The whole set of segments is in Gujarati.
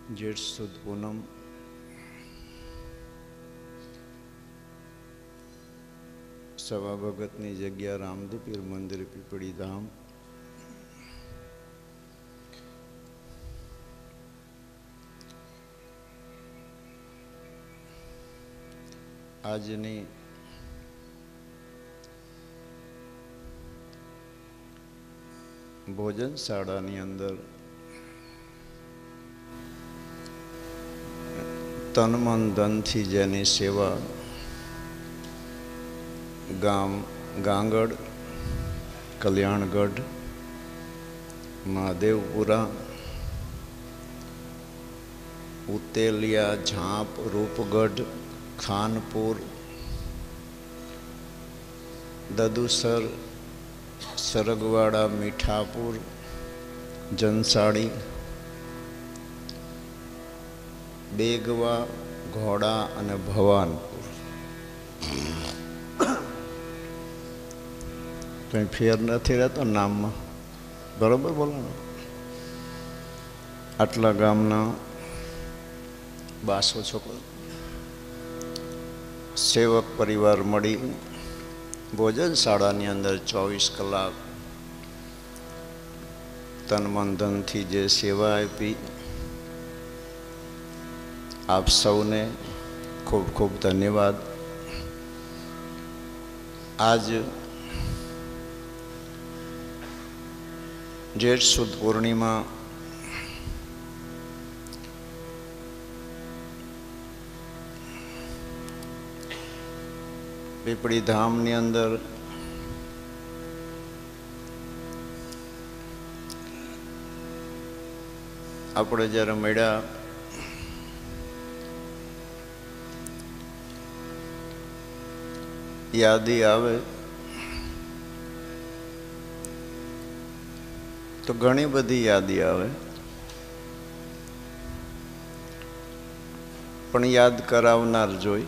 जेठ सुद पूनम सवा भगतनी जग्या रामदेव पीर मंदिर पीपड़ी धाम આજની ભોજનશાળાની અંદર તન મન ધનથી જેની સેવા ગામ ગાંગડ કલ્યાણગઢ મહાદેવપુરા ઉતેલિયા ઝાંપ રૂપગઢ ખાનપુર દદુસર સરગવાડા મીઠાપુર જનસાડી બેગવા ઘોડા અને ભવાનપુર કંઈ ફેર નથી રહેતો નામમાં બરોબર બોલો ને આટલા ગામના 1200 છોકરો સેવક પરિવાર મળી ભોજનશાળાની અંદર 24 કલાક તન મન ધનથી જે સેવા આપી આપ સૌને ખૂબ ખૂબ ધન્યવાદ। આજ જેઠ સુદ પૂર્ણિમા પીપળી ધામની અંદર આપણે જ્યારે મળ્યા યાદી આવે તો ઘણી બધી યાદી આવે પણ યાદ કરાવનાર જોઈ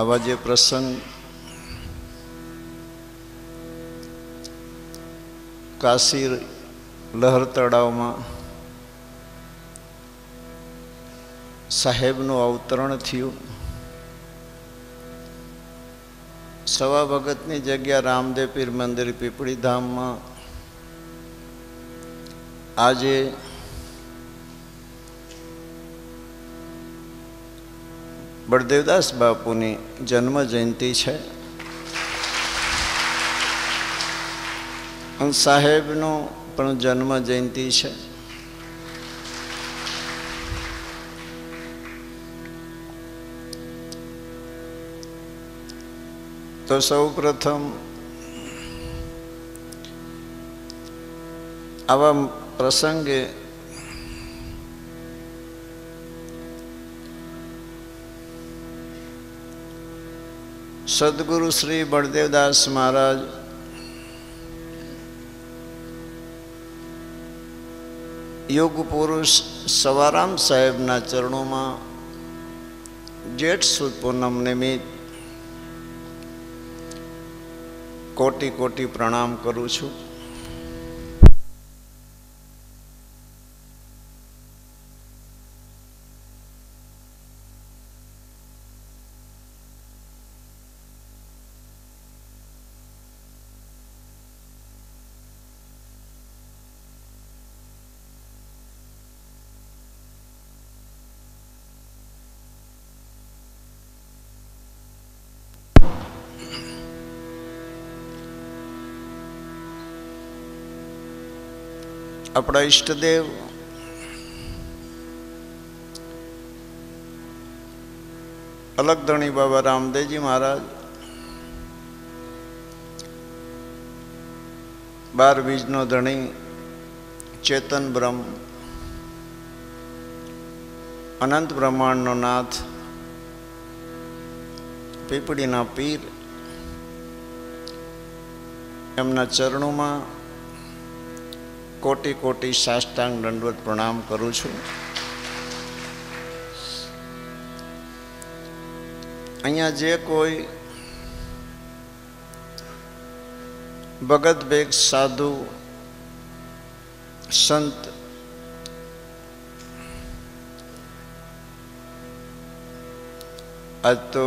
આવા જે પ્રસંગ કાશી લહર તળાવમાં સાહેબનું અવતરણ થયું સવા ભગતની જગ્યા રામદેવ પીર મંદિર પીપળી ધામમાં આજે બળદેવદાસ બાપુની જન્મ જયંતિ છે અને સાહેબનો પણ જન્મ જયંતિ છે। તો સૌ પ્રથમ આવા પ્રસંગે સદગુરુ શ્રી બળદેવદાસ મહારાજ યોગ પુરુષ સવારામ સાહેબના ચરણોમાં જેઠ સુદ પૂનમ નિમિત્ત કોટી કોટી પ્રણામ કરું છું। આપણા ઈષ્ટદેવ અલગધણી બાબા રામદેવજી મહારાજ 12 બીજનો ધણી ચેતન બ્રહ્મ અનંત બ્રહ્માંડનો નાથ પીપળીના પીર એમના ચરણોમાં કોટી કોટી સાષ્ટાંગ દંડવત પ્રણામ કરું છું। અહીંયા જે કોઈ ભગત બેગ સાધુ સંત आज तो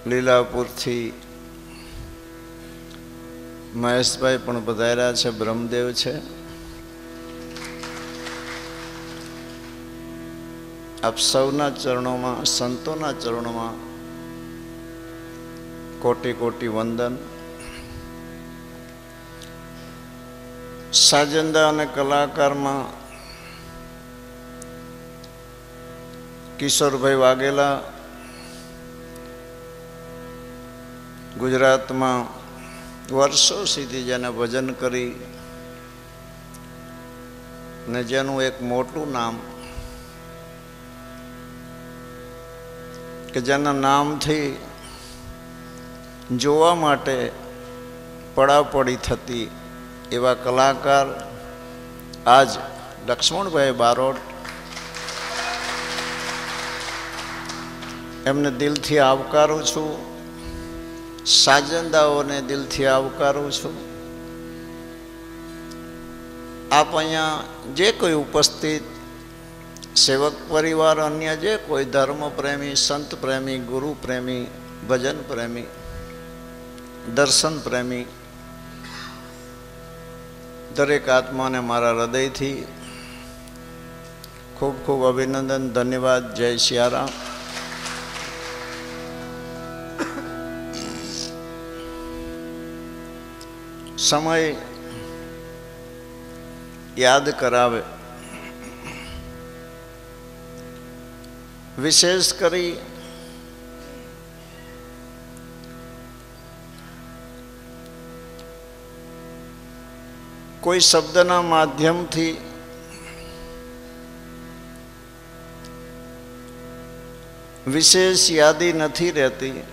લીલાપુર थी મહેશભાઈ પણ પધાર્યા છે, બ્રહ્મદેવ છે। આપ સૌના ચરણોમાં, સંતોના ચરણોમાં કોટી કોટી વંદન। સાજંદા અને કલાકારમાં કિશોરભાઈ વાઘેલા ગુજરાતમાં વર્ષો સુધી જેને ભજન કરી ને જેનું એક મોટું નામ કે જેના નામથી જોવા માટે પડાપડી થતી એવા કલાકાર આજ લક્ષ્મણભાઈ બારોટ, એમને દિલથી આવકારું છું। સાજંદાઓને દિલથી આવકારું છું। આપ અહીંયા જે કોઈ ઉપસ્થિત સેવક પરિવાર, અન્ય જે કોઈ ધર્મ પ્રેમી, સંત પ્રેમી, ગુરુ પ્રેમી, ભજન પ્રેમી, દર્શન પ્રેમી, દરેક આત્માને મારા હૃદયથી ખૂબ ખૂબ અભિનંદન, ધન્યવાદ। જય સિયારામ। સમય યાદ કરાવે, વિશેષ કરી કોઈ શબ્દના માધ્યમથી વિશેષ યાદી નથી રહેતી,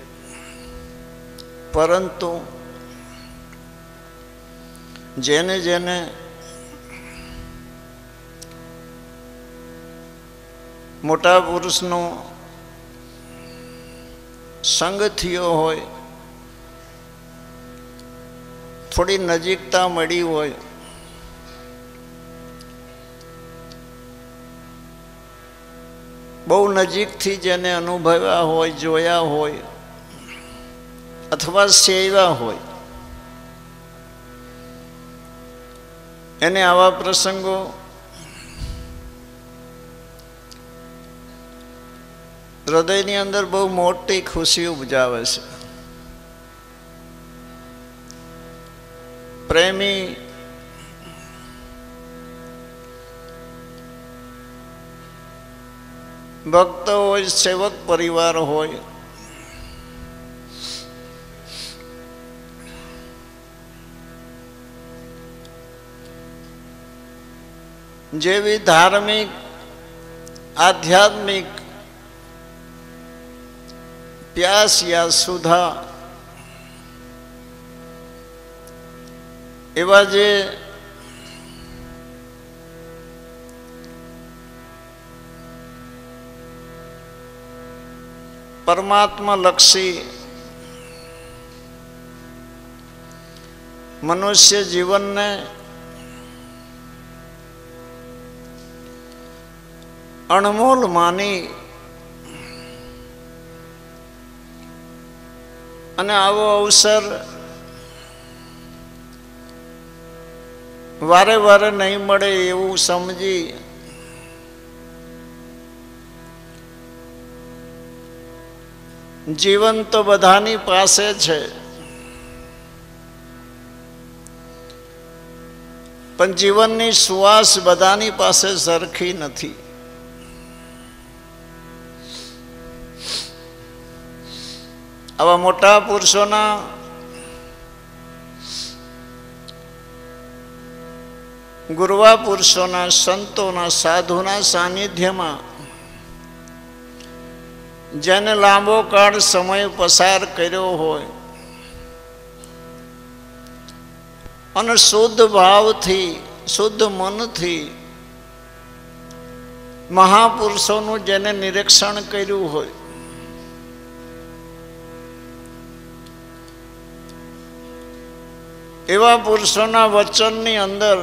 પરંતુ જેને જેને મોટા પુરુષનો સંગ થયો હોય, થોડી નજીકતા મળી હોય, બહુ નજીકથી જેને અનુભવ્યા હોય, જોયા હોય અથવા સેવ્યા હોય, એને આવા પ્રસંગો હૃદયની અંદર બહુ મોટી ખુશી ઉપજાવે છે। પ્રેમી ભક્ત હોય, સેવક પરિવાર હોય, જેવી ધાર્મિક, આધ્યાત્મિક પ્યાસ યા સુધા, એવા જે પરમાત્મા લક્ષી મનુષ્ય જીવનને અણમોલ માની અને આવો અવસર વારે વારે નહીં મળે એવું સમજી જીવન તો બધાની પાસે છે, પણ જીવનની સુવાસ બધાની પાસે સરખી નથી। આવા મોટા પુરુષોના ગુરવા પુરુષોના, સંતોના, સાધુના સાનિધ્યમાં જેને લાંબો કાળ સમય પસાર કર્યો હોય અને શુદ્ધ ભાવથી, શુદ્ધ મનથી મહાપુરુષોનું જેને નિરીક્ષણ કર્યું હોય, એવા પુરુષોના વચનની અંદર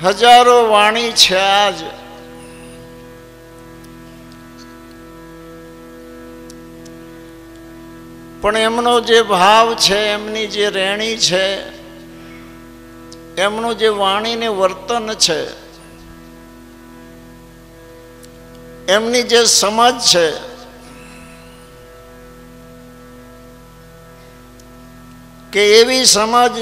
હજારો વાણી છે આજ, પણ એમનો જે ભાવ છે, એમની જે રેણી છે, એમનું જે વાણીને વર્તન છે, એમની જે સમજ છે, કે એવી સમજ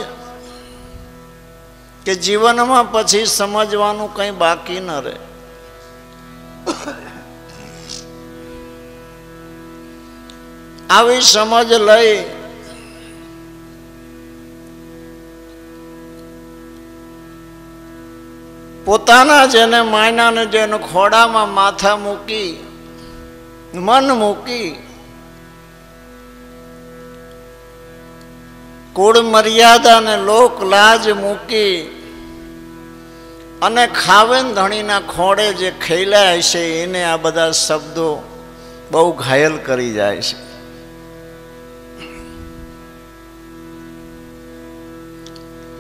કે જીવનમાં પછી સમજવાનું કંઈ બાકી ન રહે. આવી સમજ લઈ પોતાના જેને માયનાને જેને ખોડામાં માથા મૂકી, મન મૂકી, કુળ મર્યાદા ને લોક લાજ મૂકી અને ખાવેન ધણીના ખોડે જે ખેલાય છે, એને આ બધા શબ્દો બહુ ઘાયલ કરી જાય છે.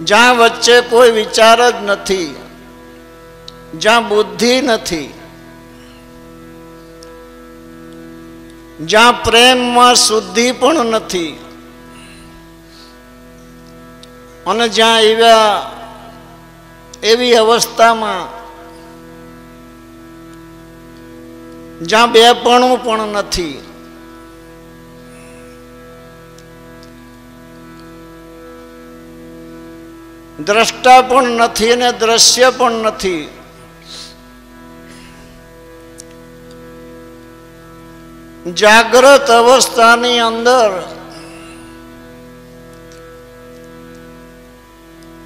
જ્યાં વચ્ચે કોઈ વિચાર જ નથી, જ્યાં બુદ્ધિ નથી, જ્યાં પ્રેમમાં શુદ્ધિ પણ નથી, અને જ્યાં એવી અવસ્થામાં જ્યાં બેપણું પણ નથી, દ્રષ્ટા પણ નથી અને દ્રશ્ય પણ નથી, જાગ્રત અવસ્થાની અંદર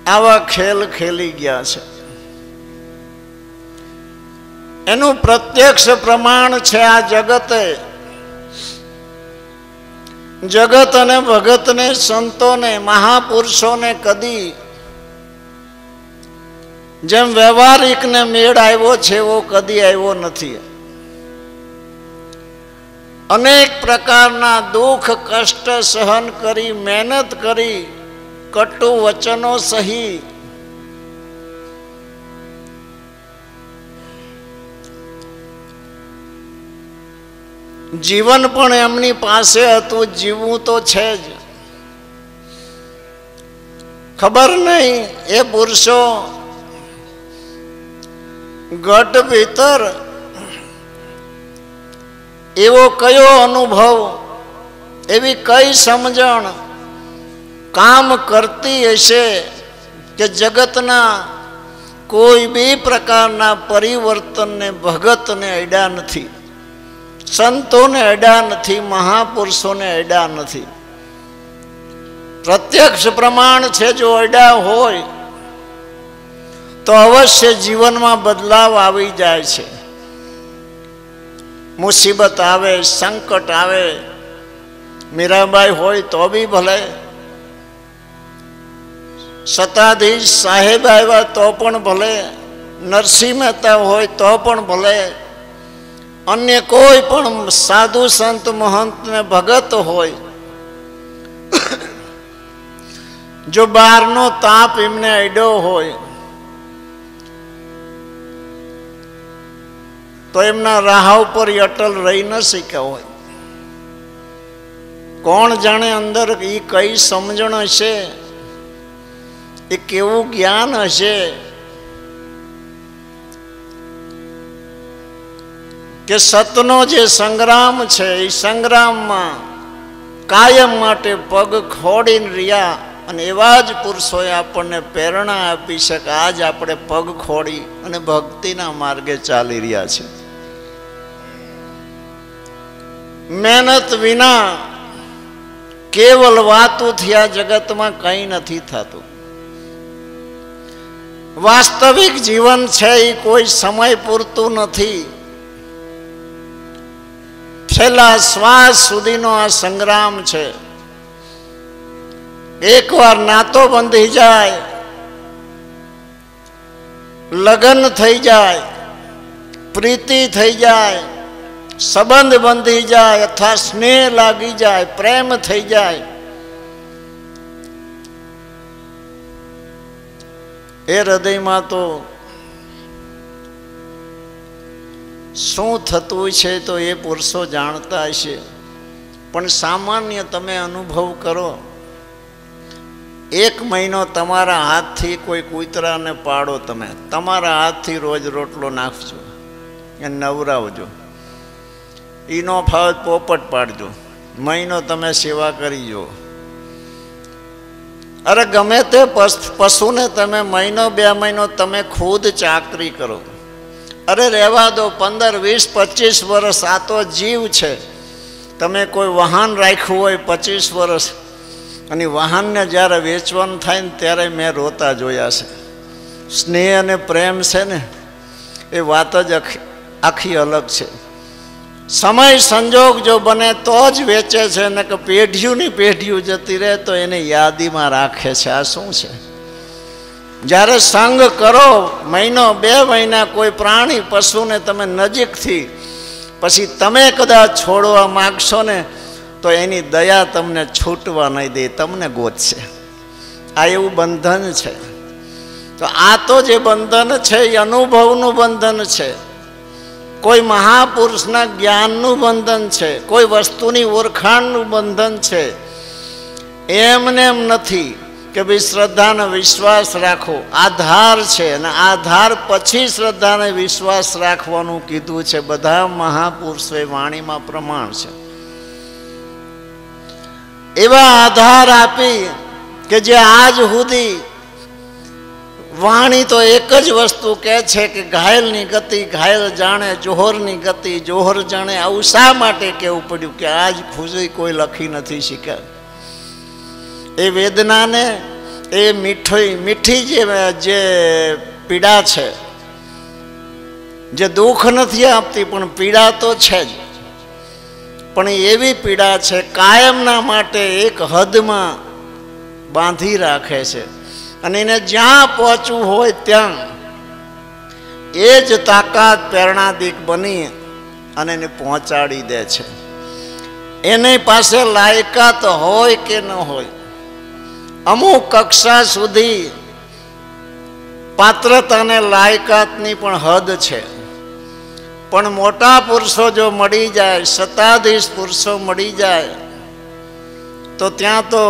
આવા ખેલ ખેલી ગયા છે. એનું પ્રત્યક્ષ પ્રમાણ છે આ જગતે. જગત અને ભગતને, સંતોને, મહાપુરુષોને કદી જેમ વ્યવહારિકને મેળ આવ્યો છે એવો કદી આવ્યો નથી. અનેક પ્રકારના દુઃખ કષ્ટ સહન કરી, મહેનત કરી, કટુ વચનો સહી, જીવન પણ એમની પાસે હતું. જીવવું તો છે જ. ખબર નહીં એ પુરુષો ગઢ ભીતર એવો કયો અનુભવ, એવી કઈ સમજણ કામ કરતી હશે કે જગતના કોઈ બી પ્રકારના પરિવર્તનને ભગતને અડ્યા નથી, સંતોને અડ્યા નથી, મહાપુરુષોને અડ્યા નથી. પ્રત્યક્ષ પ્રમાણ છે. જો અડ્યા હોય તો અવશ્ય જીવનમાં બદલાવ આવી જાય છે. મુસીબત આવે, સંકટ આવે, મીરાબાઈ હોય તો બી ભલે, સત્તાધીશ સાહેબ આવ્યા તો પણ ભલે, નરસિંહ મહેતા હોય તો પણ ભલે, અન્ય કોઈ પણ સાધુ સંત મહંત ને ભગત હોય, જો બહારનો તાપ એમને અડ્યો હોય તો એમના રાહ ઉપર અટલ રહી ન શક્યા હોય. કોણ જાણે અંદર એ કઈ સમજણ હશે, એ કેવું જ્ઞાન હશે કે સતનો જે સંગ્રામ છે એ સંગ્રામમાં કાયમ માટે પગ ખોડીને રહ્યા. અને એવા જ પુરુષોએ આપણને પ્રેરણા આપી છે કે આજ આપણે પગ ખોડી અને ભક્તિના માર્ગે ચાલી રહ્યા છે. મહેનત વિના કેવલ વાતોથી આ જગતમાં કંઈ નથી થતું. વાસ્તવિક જીવન છે એ કોઈ સમય પૂરતું નથી. છેલ્લા શ્વાસ સુધીનો આ સંગ્રામ છે. એકવાર નાતો બંધી જાય, લગ્ન થઈ જાય, પ્રીતિ થઈ જાય, સંબંધ બંધી જાય અથવા સ્નેહ લાગી જાય, પ્રેમ થઈ જાય, એ હૃદયમાં તો શું થતું છે તો એ પુરુષો જાણતા હશે, પણ સામાન્ય તમે અનુભવ કરો. 1 મહિનો તમારા હાથથી કોઈ કૂતરાને પાડો, તમે તમારા હાથથી રોજ રોટલો નાખજો, એને નવરાવજો. એ ન ફાવે પોપટ પાડજો, મહિનો તમે સેવા કરી જો. અરે ગમે તે પશુને તમે મહિનો 2 મહિનો તમે ખુદ ચાકરી કરો. અરે રહેવા દો, 15, 20, 25 વર્ષ, આ તો જીવ છે. તમે કોઈ વાહન રાખ્યું હોય 25 વર્ષ, અને વાહનને જ્યારે વેચવાનું થાય ને ત્યારે મેં રોતા જોયા છે. સ્નેહ અને પ્રેમ છે ને એ વાત જ આખી અલગ છે. સમય સંજોગ જો બને તો જ વેચે છે, ને કે પેઢીઓની પેઢીઓ જતી રહે તો એને યાદીમાં રાખે છે. આ શું છે? જ્યારે સંગ કરો, મહિનો 2 મહિના કોઈ પ્રાણી પશુને તમે નજીકથી, પછી તમે કદાચ છોડવા માગશો ને તો એની દયા તમને છૂટવા નહીં દે, તમને ગોતશે. આ એવું બંધન છે. તો આ તો જે બંધન છે એ અનુભવનું બંધન છે, કોઈ મહાપુરુષના જ્ઞાનનું બંધન છે, કોઈ વસ્તુની ઓળખાણનું બંધન છે. એમને એમ નથી કે ભાઈ શ્રદ્ધાને વિશ્વાસ રાખો, આધાર છે, અને આધાર પછી શ્રદ્ધાને વિશ્વાસ રાખવાનું કીધું છે. બધા મહાપુરુષોએ વાણીમાં પ્રમાણ છે. એવા આધાર આપી કે જે આજ સુધી વાણી તો એક જ વસ્તુ કહે છે કે ઘાયલની ગતિ ઘાયલ જાણે, જોહરની ગતિ જોહર જાણે. આવું શા માટે કહેવું પડ્યું? કે આજ ખુશી કોઈ લખી નથી શીખ્યા. એ વેદનાને, એ મીઠી જે પીડા છે, જે દુઃખ નથી આપતી પણ પીડા તો છે જ, પણ એવી પીડા છે કાયમના માટે એક હદમાં બાંધી રાખે છે, અને એને જ્યાં પહોંચવું હોય ત્યાં એ જ તાકાત પ્રેરણાદિક બની અને એને પહોંચાડી દે છે. એની પાસે લાયકાત હોય કે ન હોય, અમુક કક્ષા સુધી પાત્રતાને લાયકાતની પણ હદ છે. પણ મોટા પુરુષો જો મળી જાય, સત્તાધીશ પુરુષો મળી જાય, તો ત્યાં તો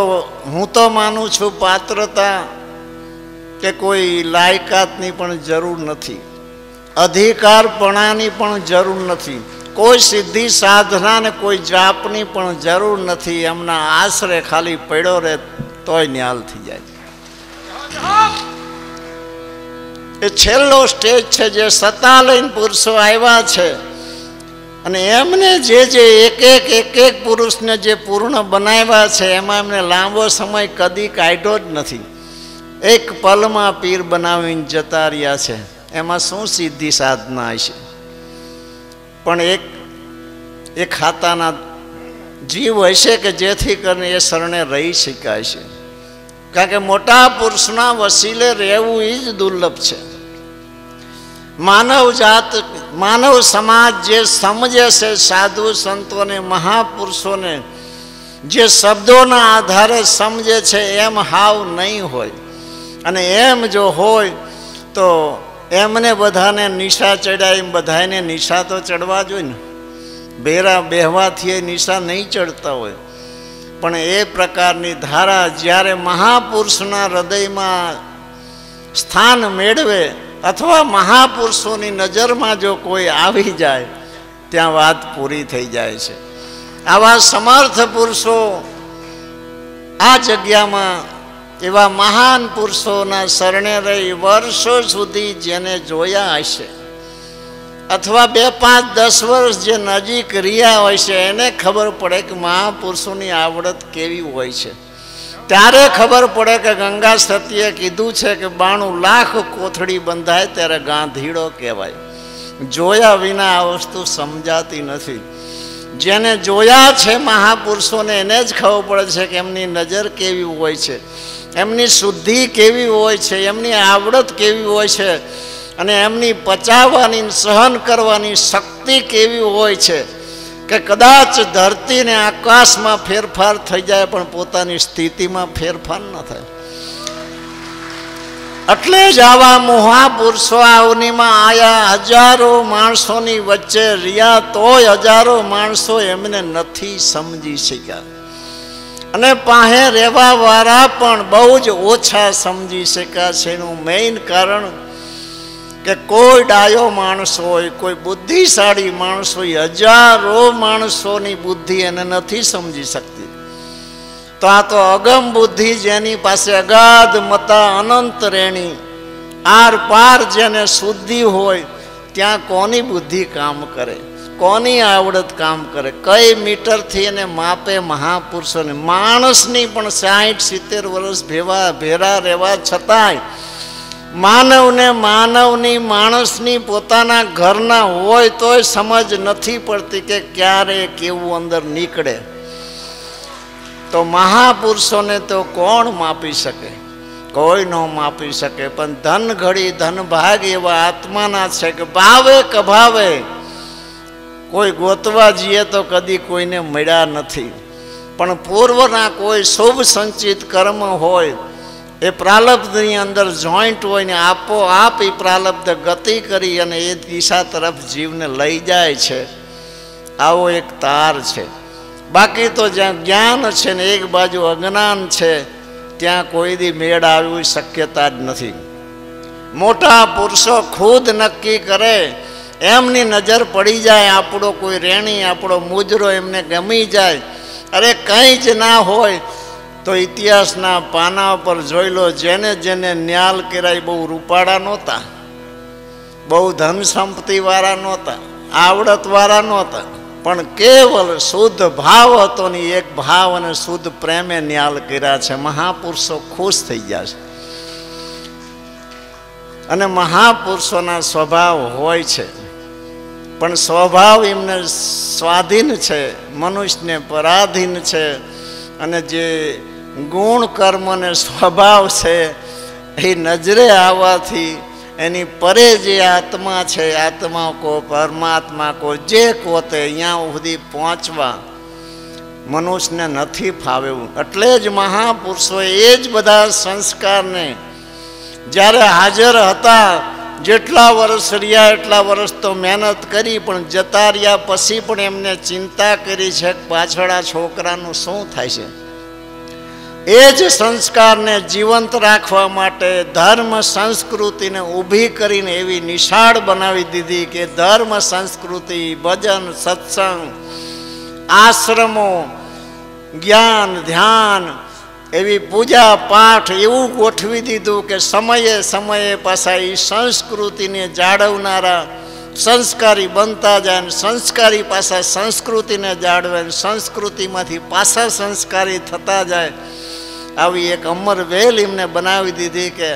હું તો માનું છું પાત્રતા કે કોઈ લાયકાતની પણ જરૂર નથી, અધિકારપણાની પણ જરૂર નથી, કોઈ સિદ્ધિ સાધના ને કોઈ જાપની પણ જરૂર નથી. એમના આશરે ખાલી પડ્યો રહે તોય ન્યાલ થઈ જાય. એ છેલ્લો સ્ટેજ છે જે સત્તા લઈને પુરુષો આવ્યા છે, અને એમને જે એક પુરુષને જે પૂર્ણ બનાવ્યા છે એમાં એમને લાંબો સમય કદી કાઢ્યો જ નથી. એક પલમાં પીર બનાવીને જતા રહ્યા છે. એમાં શું સિદ્ધિ સાધના હશે? પણ એક ખાતાના જીવ હશે કે જેથી કરીને એ શરણે રહી શકાય છે. કારણ કે મોટા પુરુષના વસીલે રહેવું એ જ દુર્લભ છે. માનવ સમાજ જે સમજે છે સાધુ સંતોને, મહાપુરુષોને, જે શબ્દોના આધારે સમજે છે એમ હાવ નહીં હોય. અને એમ જો હોય તો એમને બધાને નિશા ચડ્યા, એમ બધાને નિશા તો ચડવા જોઈએ ને. બેરા બેહવાથી એ નિશા નહીં ચડતા હોય. પણ એ પ્રકારની ધારા જ્યારે મહાપુરુષના હૃદયમાં સ્થાન મેળવે, અથવા મહાપુરુષોની નજરમાં જો કોઈ આવી જાય, ત્યાં વાત પૂરી થઈ જાય છે. આવા સમર્થ પુરુષો આ જગ્યામાં, એવા મહાન પુરુષોના શરણે રહી વર્ષો સુધી જેને જોયા હશે, અથવા 2, 5, 10 વર્ષ જે નજીક રહ્યા હોય છે, એને ખબર પડે કે મહાપુરુષોની આવડત કેવી હોય છે. ત્યારે ખબર પડે કે ગંગા સતીએ કીધું છે કે 92 લાખ કોથળી બંધાય ત્યારે ગાંધીડો કહેવાય. જોયા વિના આ વસ્તુ સમજાતી નથી. જેને જોયા છે મહાપુરુષોને એને જ ખબર પડે છે કે એમની નજર કેવી હોય છે, એમની શુદ્ધિ કેવી હોય છે, એમની આવડત કેવી હોય છે, અને એમની પચાવવાની, સહન કરવાની શક્તિ કેવી હોય છે કે કદાચ ધરતી ને આકાશમાં ફેરફાર થઈ જાય પણ પોતાની સ્થિતિમાં ફેરફાર ન થાય. એટલે જ આવા મહાપુરુષો અવનીમાં આયા, હજારો માણસોની વચ્ચે રહ્યા, તોય હજારો માણસો એમને નથી સમજી શક્યા, અને પાસે રહેવા વાળા પણ બહુ જ ઓછા સમજી શક્યા છે. એનું મેઇન કારણ કે કોઈ ડાયો માણસ હોય, કોઈ બુદ્ધિશાળી માણસ હોય, હજારો માણસોની બુદ્ધિ એને નથી સમજી શકતી. તો આ તો અગમ બુદ્ધિ જેની પાસે અગાધ મતા અનંત રેણી, આર પાર જેને શુદ્ધિ હોય, ત્યાં કોની બુદ્ધિ કામ કરે, કોની આવડત કામ કરે, કઈ મીટરથી એને માપે મહાપુરુષોને. માણસની પણ 60-70 વર્ષ ભેરા રહેવા છતાંય માનવને માનવની માણસની પોતાના ઘરના હોય તોય સમજ નથી પડતી કે ક્યારે કેવું અંદર નીકળે. તો મહાપુરુષોને તો કોણ માપી શકે? કોઈ ન માપી શકે. પણ ધન ઘડી ધન ભાગ એવા આત્માના છે કે ભાવે કભાવે કોઈ ગોતવા જઈએ તો કદી કોઈને મળ્યા નથી. પણ પૂર્વના કોઈ શુભ સંચિત કર્મ હોય, એ પ્રાલબ્ધની અંદર જોઈન્ટ હોય ને આપોઆપ એ પ્રાલબ્ધ ગતિ કરી અને એ દિશા તરફ જીવને લઈ જાય છે. આવો એક તાર છે. બાકી તો જ્યાં જ્ઞાન છે ને એક બાજુ અજ્ઞાન છે, ત્યાં કોઈ દી મેળ આવી શક્યતા જ નથી. મોટા પુરુષો ખુદ નક્કી કરે, એમની નજર પડી જાય, આપણો કોઈ રેણી, આપણો મુજરો એમને ગમી જાય. અરે કંઈ જ ના હોય તો ઇતિહાસના પાના પર જોઈ લો, જેને જેને ન્યાલ કર્યા બહુ રૂપાળા નહોતા, બહુ ધન સંપત્તિવાળા નહોતા, આવડતવાળા નહોતા, પણ કેવલ શુદ્ધ ભાવ હતો ને એક ભાવ અને શુદ્ધ પ્રેમે ન્યાલ કર્યા છે. મહાપુરુષો ખુશ થઈ ગયા છે. અને મહાપુરુષોના સ્વભાવ હોય છે, પણ સ્વભાવ એમને સ્વાધીન છે, મનુષ્યને પરાધીન છે. અને જે ગુણ કર્મ અને સ્વભાવ છે એ નજરે આવવાથી એની પરે જે આત્મા છે, આત્મા કો પરમાત્મા કો જે કોતે અહીંયા સુધી પહોંચવા મનુષ્યને નથી ફાવેવું. એટલે જ મહાપુરુષોએ એ જ બધા સંસ્કારને જ્યારે હાજર હતા, જેટલા વર્ષ રહ્યા એટલા વર્ષ તો મહેનત કરી, પણ જતા રહ્યા પછી પણ એમને ચિંતા કરી છે કે પાછળ આ છોકરાનું શું થાય છે. એ જ સંસ્કારને જીવંત રાખવા માટે ધર્મ સંસ્કૃતિને ઊભી કરીને એવી નિશાળ બનાવી દીધી કે ધર્મ સંસ્કૃતિ, ભજન, સત્સંગ, આશ્રમો, જ્ઞાન, ધ્યાન, એવી પૂજા પાઠ એવું ગોઠવી દીધું કે સમયે સમયે પાછા એ સંસ્કૃતિને જાળવનારા સંસ્કારી બનતા જાય, ને સંસ્કારી પાછા સંસ્કૃતિને જાળવે, સંસ્કૃતિમાંથી પાછા સંસ્કારી થતા જાય. આવી એક અમર વેલ એમને બનાવી દીધી કે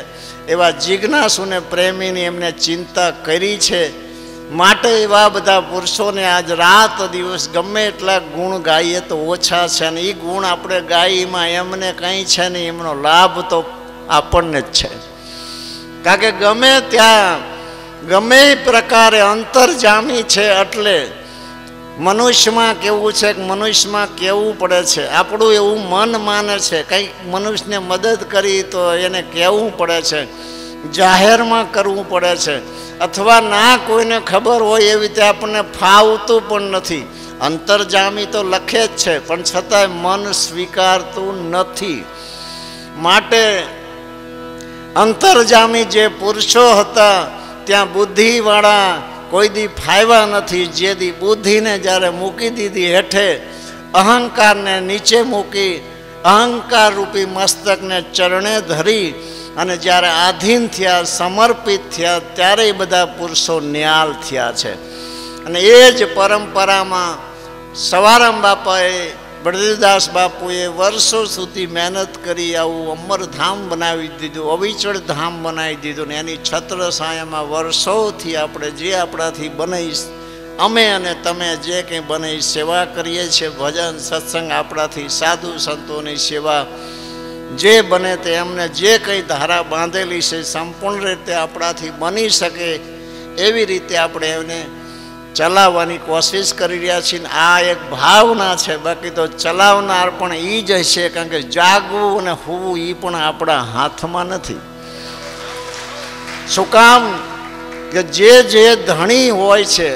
એવા જિજ્ઞાસુને પ્રેમીની એમને ચિંતા કરી છે. માટે એવા બધા પુરુષોને આજ રાત દિવસ ગમે એટલા ગુણ ગાઈએ તો ઓછા છે, અને એ ગુણ આપણે ગાઈમાં એમને કંઈ છે નહીં, એમનો લાભ તો આપણને જ છે. કારણ કે ગમે ત્યાં ગમે પ્રકારે અંતરજામી છે. એટલે મનુષ્યમાં કેવું છે કે મનુષ્યમાં કેવું પડે છે, આપણું એવું મન માને છે, કંઈક મનુષ્યને મદદ કરી તો એને કહેવું પડે છે, જાહેરમાં કરવું પડે છે, અથવા ના કોઈને ખબર હોય એવી રીતે આપણને ફાવતું પણ નથી. અંતરજામી તો લખે જ છે, પણ છતાંય મન સ્વીકારતું નથી. માટે અંતરજામી જે પુરુષો હતા ત્યાં બુદ્ધિવાળા કોઈ દી ફાવ્યા નથી. જે દી બુદ્ધિને જ્યારે મૂકી દીધી હેઠે, અહંકારને નીચે મૂકી, અહંકાર રૂપી મસ્તકને ચરણે ધરી અને જ્યારે આધીન થયા, સમર્પિત થયા, ત્યારે બધા પુરુષો ન્યાલ થયા છે. અને એ જ પરંપરામાં સવારામ બાપાએ, બળદેવદાસ બાપુએ વર્ષો સુધી મહેનત કરી આવું અમરધામ બનાવી દીધું, અવિચળ ધામ બનાવી દીધું. ને એની છત્ર છાયામાં વર્ષોથી આપણે જે આપણાથી બની, અમે અને તમે જે કંઈ બની સેવા કરીએ છીએ, ભજન સત્સંગ આપણાથી, સાધુ સંતોની સેવા જે બને તે, એમને જે કંઈ ધારા બાંધેલી છે સંપૂર્ણ રીતે આપણાથી બની શકે એવી રીતે આપણે એને ચલાવવાની કોશિશ કરી રહ્યા છીએ. આ એક ભાવના છે, બાકી તો ચલાવનાર પણ એ જ હશે. કારણ કે જાગવું અને હોવું એ પણ આપણા હાથમાં નથી. શું કામ કે જે ધણી હોય છે,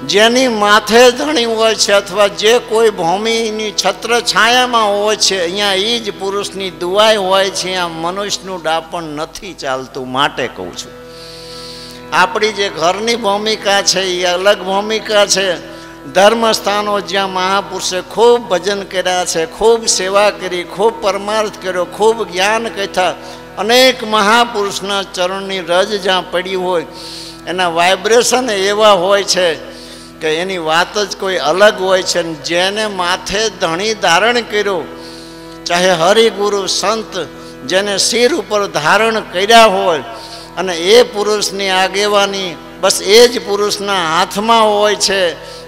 જેની માથે ધણી હોય છે, અથવા જે કોઈ ભૂમિની છત્ર છાયામાં હોય છે, અહીંયા એ જ પુરુષની દુઆઈ હોય છે. અહીંયા મનુષ્યનું ડાપણ નથી ચાલતું. માટે કહું છું, આપણી જે ઘરની ભૂમિકા છે એ અલગ ભૂમિકા છે. ધર્મસ્થાનો જ્યાં મહાપુરુષે ખૂબ ભજન કર્યા છે, ખૂબ સેવા કરી, ખૂબ પરમાર્થ કર્યો, ખૂબ જ્ઞાન કથા, અનેક મહાપુરુષના ચરણની રજ જ્યાં પડી હોય, એના વાઇબ્રેશન એવા હોય છે કે એની વાત જ કોઈ અલગ હોય છે. જેને માથે ધણી ધારણ કર્યો, ચાહે હરિગુરુ સંત જેને શિર ઉપર ધારણ કર્યા હોય, અને એ પુરુષની આગેવાની બસ એ જ પુરુષના હાથમાં હોય છે.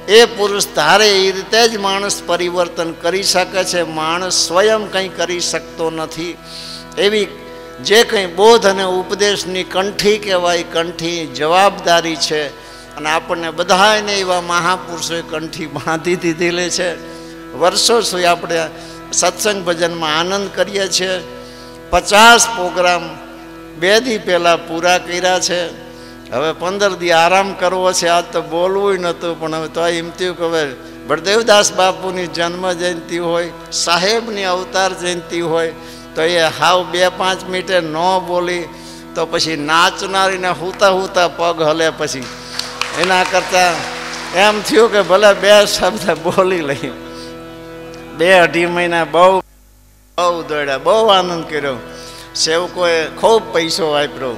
એ પુરુષ ધારે એ રીતે જ માણસ પરિવર્તન કરી શકે છે. માણસ સ્વયં કંઈ કરી શકતો નથી. એવી જે કંઈ બોધ અને ઉપદેશની કંઠી કહેવાય, કંઠી જવાબદારી છે. અને આપણને બધાને એવા મહાપુરુષોએ કંઠી બાંધી દીધેલી છે. વર્ષો સુધી આપણે સત્સંગ ભજનમાં આનંદ કરીએ છીએ. 50 પ્રોગ્રામ 2 દી પહેલાં પૂરા કર્યા છે. હવે 15 દી આરામ કરવો છે. આજ તો બોલવું નહોતું, પણ હવે તો એમ થયું કે હવે બળદેવદાસ બાપુની જન્મ જયંતિ હોય, સાહેબની અવતાર જયંતિ હોય, તો એ હાવ 2-5 મિનિટે ન બોલી તો પછી નાચનારીને હુતા હુતા પગ હલે. પછી એના કરતાં એમ થયું કે ભલે 2 શબ્દ બોલી લઈએ. 2-2.5 મહિના બહુ દોડ્યા, બહુ આનંદ કર્યો. સેવકોએ ખૂબ પૈસો વાપર્યો,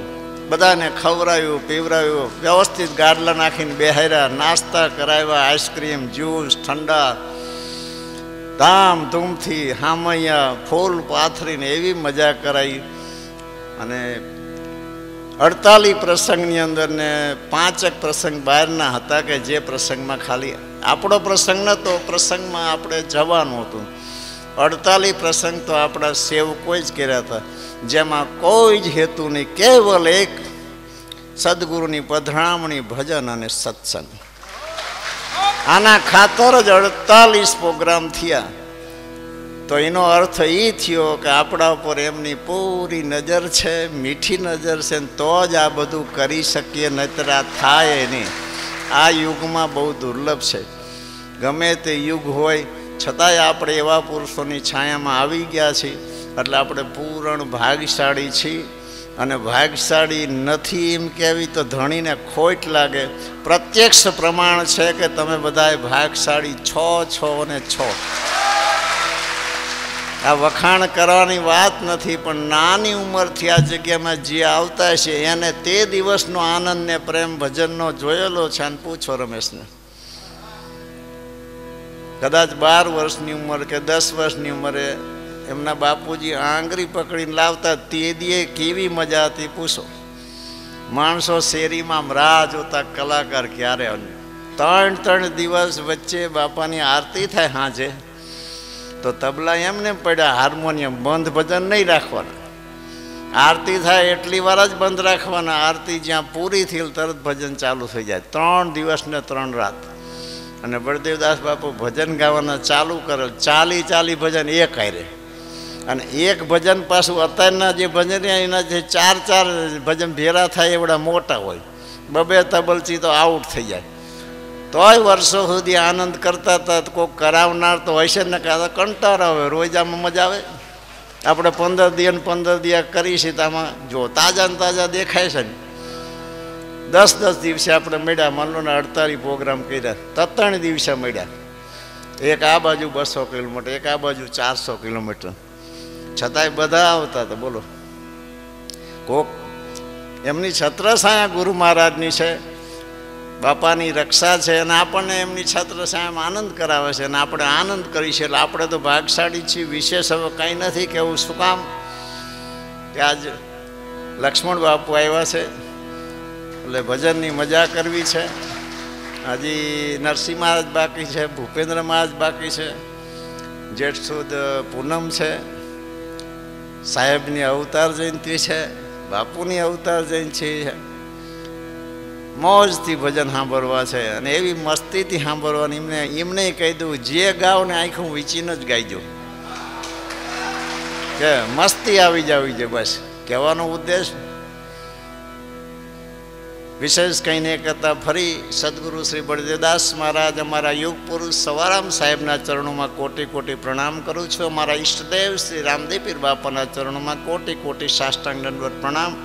બધાને ખવડાવ્યું, પીવડાવ્યું, વ્યવસ્થિત ગાડલા નાખીને બેહાર્યા, નાસ્તા કરાવ્યા, આઈસ્ક્રીમ, જ્યુસ, ઠંડા, ધામધૂમથી હામૈયા ફૂલ પાથરીને એવી મજા કરાવી. અને 48 પ્રસંગની અંદર ને 5 પ્રસંગ બહારના હતા, કે જે પ્રસંગમાં ખાલી આપણો પ્રસંગ નહોતો, પ્રસંગમાં આપણે જવાનું હતું. 48 પ્રસંગ તો આપણા સેવકો જ કર્યા હતા, જેમાં કોઈ જ હેતુ નહીં, કેવલ એક સદગુરુની પધરામણી, ભજન અને સત્સંગ. આના ખાતર જ 48 પ્રોગ્રામ થયા. તો એનો અર્થ એ થયો કે આપણા ઉપર એમની પૂરી નજર છે, મીઠી નજર છે, તો જ આ બધું કરી શકીએ, નહીતર આ થાય નહીં. આ યુગમાં બહુ દુર્લભ છે. ગમે તે યુગ હોય છતાંય આપણે એવા પુરુષોની છાયામાં આવી ગયા છીએ, એટલે આપણે પૂર્ણ ભાગ્યશાળી છીએ. અને ભાગ્યશાળી નથી એમ કહેવી તો ધણીને ખોટ લાગે. પ્રત્યક્ષ પ્રમાણ છે કે તમે બધાએ ભાગ્યશાળી છો અને છો. આ વખાણ કરવાની વાત નથી, પણ નાની ઉંમરથી આ જગ્યામાં જે આવતા છે એને તે દિવસનો આનંદ ને પ્રેમ ભજનનો જોયેલો છે. અને પૂછો રમેશને, કદાચ 12 વર્ષની ઉંમર કે 10 વર્ષની ઉંમરે એમના બાપુજી આંગળી પકડીને લાવતા, તે દીએ કેવી મજા હતી પૂછો. માણસો શેરીમાં રાહ જોતા કલાકાર ક્યારે. 3 દિવસ વચ્ચે બાપાની આરતી થાય સાંજે, તો તબલા એમને પડ્યા, હાર્મોનિયમ બંધ, ભજન નહીં રાખવાના. આરતી થાય એટલી વાર જ બંધ રાખવાના. આરતી જ્યાં પૂરી થઈ તરત ભજન ચાલુ થઈ જાય. 3 દિવસ ને 3 રાત. અને બળદેવદાસ બાપુ ભજન ગાવાના ચાલુ કરે, 40 ભજન એક હારે. અને એક ભજન પાછું અત્યારના જે ભજન એના જે 4 ભજન ભેરા થાય એવડા મોટા હોય, 2 તબલચી તો આઉટ થઈ જાય. તોય વર્ષો સુધી આનંદ કરતા હતા. કોઈક કરાવનાર તો હશે ને, કાં કંટાળો આવે. રોજ આમાં મજા આવે. આપણે 15 દિવસ કરીશું તો આમાં જો તાજા ને તાજા દેખાય છે ને. 10 દિવસે આપણે મળ્યા, માનો ને 48 પ્રોગ્રામ કર્યા, 3 દિવસે મળ્યા. એક આ બાજુ 200 કિલોમીટર, એક આ બાજુ 400 કિલોમીટર, છતાંય બધા આવતા હતા. બોલો, કોક એમની છત્રછાયા ગુરુ મહારાજની છે, બાપાની રક્ષા છે, અને આપણને એમની છત્રછાયામાં આનંદ કરાવે છે, અને આપણે આનંદ કરી છે. એટલે આપણે તો ભાગશાળી છીએ. વિશેષ હવે કંઈ નથી કહેવું. શું કામ કે આજ લક્ષ્મણ બાપુ આવ્યા છે, એટલે ભજનની મજા કરવી છે. હજી નરસિંહ મહારાજ બાકી છે, ભૂપેન્દ્ર મહારાજ બાકી છે, જેઠ સુદ પૂનમ છે, સાહેબની અવતાર જયંતિ છે, બાપુની અવતાર જયંતિ છે. મોજથી ભજન સાંભળવા છે, અને એવી મસ્તીથી સાંભળવાની. એમને કહી દઉં, જે ગાવ ને આંખું વીંચીને જ ગાઈજો, કે મસ્તી આવી જવી છે. બસ કહેવાનો ઉદ્દેશ. વિશેષ કંઈ નહીં કરતાં ફરી સદગુરુ શ્રી બળદેવદાસ મહારાજ અમારા યુગ પુરુષ સવારામ સાહેબના ચરણોમાં કોટી કોટી પ્રણામ કરું છું. અમારા ઈષ્ટદેવ શ્રી રામદેવ પીર બાપાના ચરણોમાં કોટી કોટી સાષ્ટાંગ દંડવત પ્રણામ.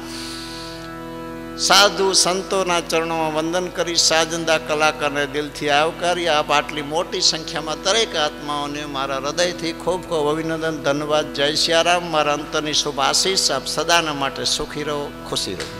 સાધુ સંતોના ચરણોમાં વંદન કરી સાજંદા કલાકારને દિલથી આવકારી. આપ આટલી મોટી સંખ્યામાં દરેક આત્માઓને મારા હૃદયથી ખૂબ ખૂબ અભિનંદન, ધન્યવાદ. જય સિયારામ. મારા અંતરની શુભ આશીષ. આપ સદાના માટે સુખી રહો, ખુશી રહો.